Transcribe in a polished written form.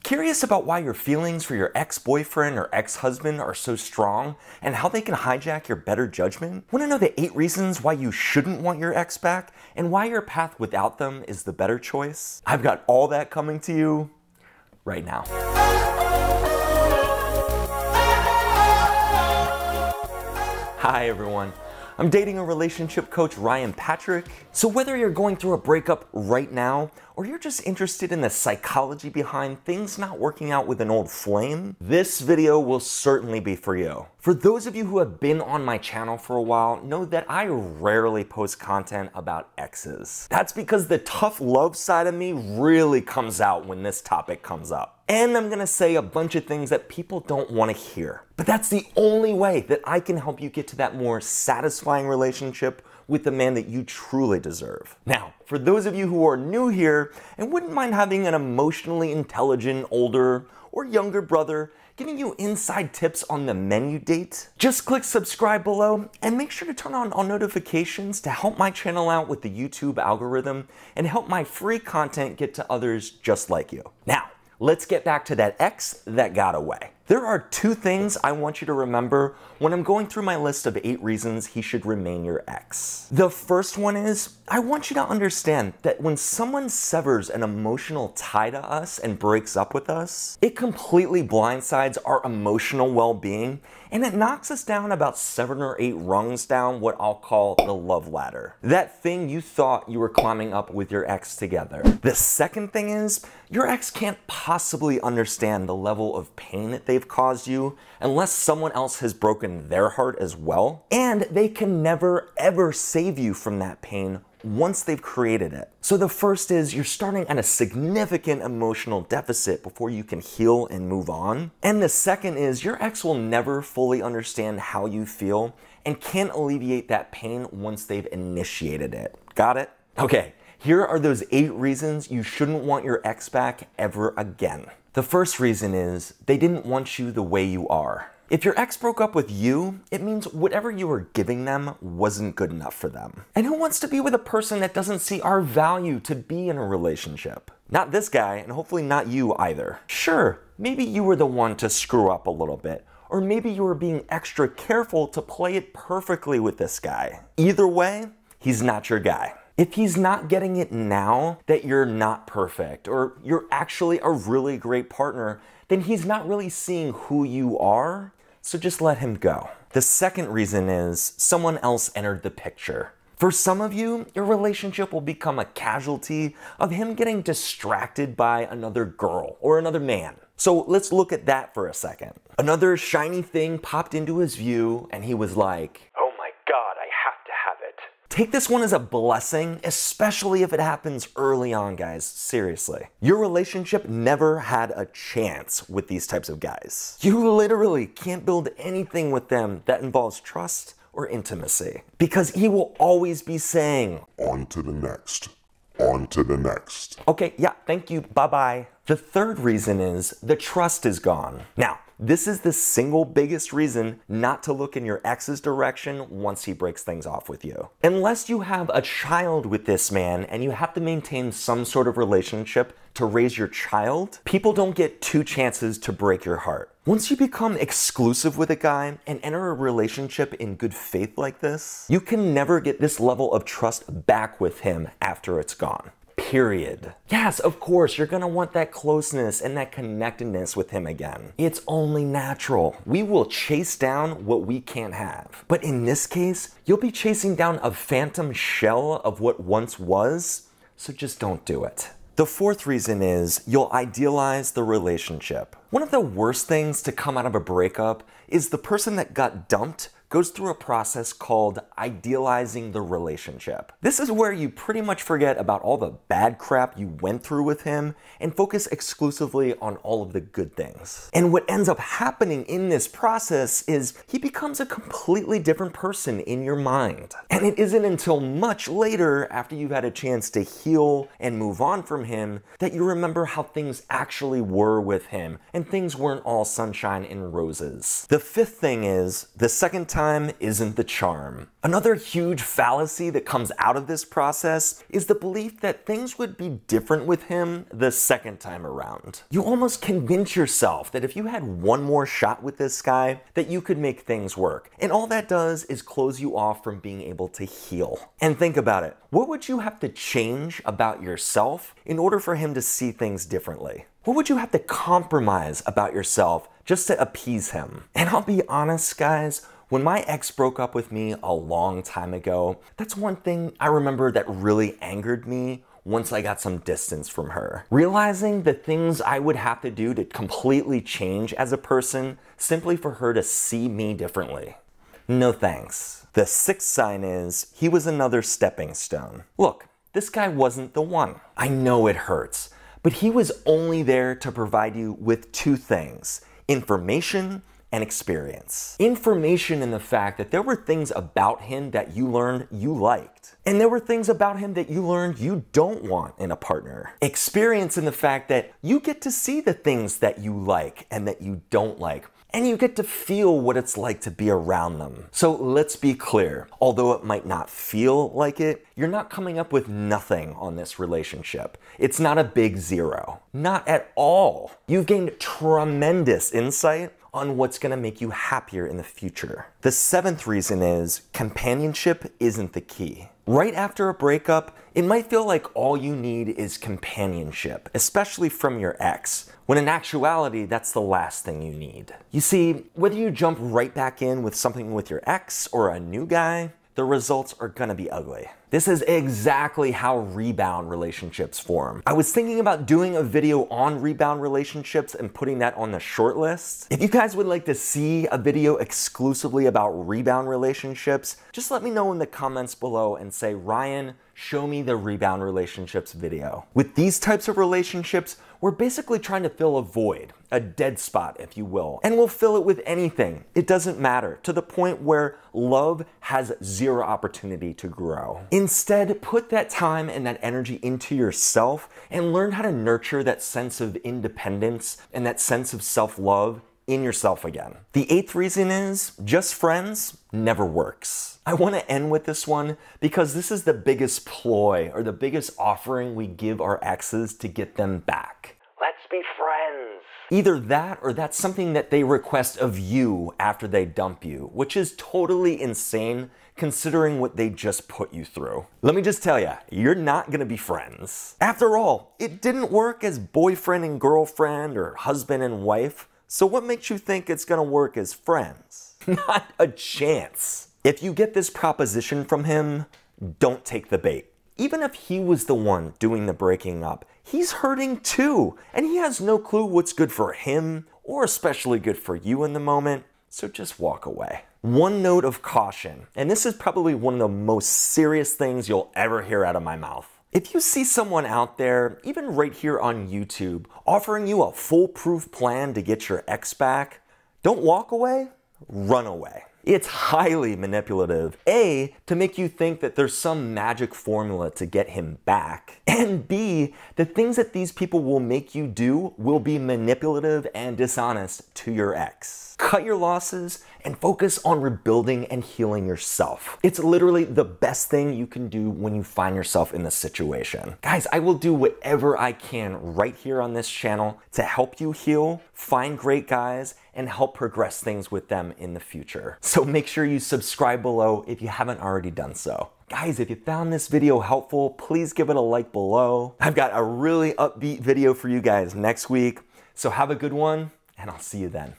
Curious about why your feelings for your ex-boyfriend or ex-husband are so strong and how they can hijack your better judgment? Want to know the 8 reasons why you shouldn't want your ex back and why your path without them is the better choice? I've got all that coming to you right now. Hi everyone. I'm dating a relationship coach, Ryan Patrick. So whether you're going through a breakup right now, or you're just interested in the psychology behind things not working out with an old flame, this video will certainly be for you. For those of you who have been on my channel for a while, know that I rarely post content about exes. That's because the tough love side of me really comes out when this topic comes up. And I'm gonna say a bunch of things that people don't wanna hear. But that's the only way that I can help you get to that more satisfying relationship with the man that you truly deserve. Now, for those of you who are new here and wouldn't mind having an emotionally intelligent older or younger brother giving you inside tips on the men you date, just click subscribe below and make sure to turn on all notifications to help my channel out with the YouTube algorithm and help my free content get to others just like you. Now, let's get back to that ex that got away. There are 2 things I want you to remember when I'm going through my list of 8 reasons he should remain your ex. The first one is, I want you to understand that when someone severs an emotional tie to us and breaks up with us, it completely blindsides our emotional well-being and it knocks us down about 7 or 8 rungs down what I'll call the love ladder. That thing you thought you were climbing up with your ex together. The second thing is, your ex can't possibly understand the level of pain that they've caused you unless someone else has broken their heart as well. And they can never ever save you from that pain once they've created it. So the first is you're starting at a significant emotional deficit before you can heal and move on. And the second is your ex will never fully understand how you feel and can't alleviate that pain once they've initiated it. Got it? Okay, here are those 8 reasons you shouldn't want your ex back ever again. The first reason is they didn't want you the way you are. If your ex broke up with you, it means whatever you were giving them wasn't good enough for them. And who wants to be with a person that doesn't see our value to be in a relationship? Not this guy, and hopefully not you either. Sure, maybe you were the one to screw up a little bit, or maybe you were being extra careful to play it perfectly with this guy. Either way, he's not your guy. If he's not getting it now that you're not perfect, or you're actually a really great partner, then he's not really seeing who you are, so just let him go. The second reason is someone else entered the picture. For some of you, your relationship will become a casualty of him getting distracted by another girl or another man. So let's look at that for a second. Another shiny thing popped into his view and he was like, "Oh my God, I have to have it." Take this one as a blessing, especially if it happens early on, guys. Seriously. Your relationship never had a chance with these types of guys. You literally can't build anything with them that involves trust or intimacy. Because he will always be saying, "On to the next. On to the next." Okay, yeah, thank you, bye-bye. The third reason is the trust is gone. Now, this is the single biggest reason not to look in your ex's direction once he breaks things off with you. Unless you have a child with this man and you have to maintain some sort of relationship to raise your child, people don't get 2 chances to break your heart. Once you become exclusive with a guy and enter a relationship in good faith like this, you can never get this level of trust back with him after it's gone. Period. Yes, of course, you're gonna want that closeness and that connectedness with him again. It's only natural. We will chase down what we can't have. But in this case, you'll be chasing down a phantom shell of what once was, so just don't do it. The fourth reason is you'll idealize the relationship. One of the worst things to come out of a breakup is the person that got dumped goes through a process called idealizing the relationship. This is where you pretty much forget about all the bad crap you went through with him and focus exclusively on all of the good things. And what ends up happening in this process is he becomes a completely different person in your mind. And it isn't until much later, after you've had a chance to heal and move on from him, that you remember how things actually were with him and things weren't all sunshine and roses. The fifth thing is, the second time time isn't the charm. Another huge fallacy that comes out of this process is the belief that things would be different with him the second time around. You almost convince yourself that if you had one more shot with this guy, that you could make things work. And all that does is close you off from being able to heal. And think about it. What would you have to change about yourself in order for him to see things differently? What would you have to compromise about yourself just to appease him? And I'll be honest, guys, when my ex broke up with me a long time ago, that's one thing I remember that really angered me once I got some distance from her. Realizing the things I would have to do to completely change as a person simply for her to see me differently. No thanks. The sixth sign is he was another stepping stone. Look, this guy wasn't the one. I know it hurts, but he was only there to provide you with two things: information and experience. Information in the fact that there were things about him that you learned you liked. And there were things about him that you learned you don't want in a partner. Experience in the fact that you get to see the things that you like and that you don't like. And you get to feel what it's like to be around them. So let's be clear, although it might not feel like it, you're not coming up with nothing on this relationship. It's not a big zero. Not at all. You've gained tremendous insight on what's gonna make you happier in the future. The seventh reason is companionship isn't the key. Right after a breakup, it might feel like all you need is companionship, especially from your ex, when in actuality, that's the last thing you need. You see, whether you jump right back in with something with your ex or a new guy, the results are gonna be ugly. This is exactly how rebound relationships form. I was thinking about doing a video on rebound relationships and putting that on the short list. If you guys would like to see a video exclusively about rebound relationships, just let me know in the comments below and say, Ryan, show me the rebound relationships video. With these types of relationships, we're basically trying to fill a void, a dead spot, if you will. And we'll fill it with anything. It doesn't matter, to the point where love has zero opportunity to grow. Instead, put that time and that energy into yourself and learn how to nurture that sense of independence and that sense of self-love in yourself again. The eighth reason is just friends never works. I want to end with this one because this is the biggest ploy or the biggest offering we give our exes to get them back. Let's be friends. Either that or that's something that they request of you after they dump you, which is totally insane considering what they just put you through. Let me just tell you, you're not gonna be friends. After all, it didn't work as boyfriend and girlfriend or husband and wife, so what makes you think it's gonna work as friends? Not a chance. If you get this proposition from him, don't take the bait. Even if he was the one doing the breaking up, he's hurting too, and he has no clue what's good for him or especially good for you in the moment, so just walk away. One note of caution, and this is probably one of the most serious things you'll ever hear out of my mouth. If you see someone out there, even right here on YouTube, offering you a foolproof plan to get your ex back, don't walk away, run away. It's highly manipulative, A, to make you think that there's some magic formula to get him back, and B, the things that these people will make you do will be manipulative and dishonest to your ex. Cut your losses and focus on rebuilding and healing yourself. It's literally the best thing you can do when you find yourself in this situation. Guys, I will do whatever I can right here on this channel to help you heal, find great guys, and help progress things with them in the future. So make sure you subscribe below if you haven't already done so. Guys, if you found this video helpful, please give it a like below. I've got a really upbeat video for you guys next week, so have a good one, and I'll see you then.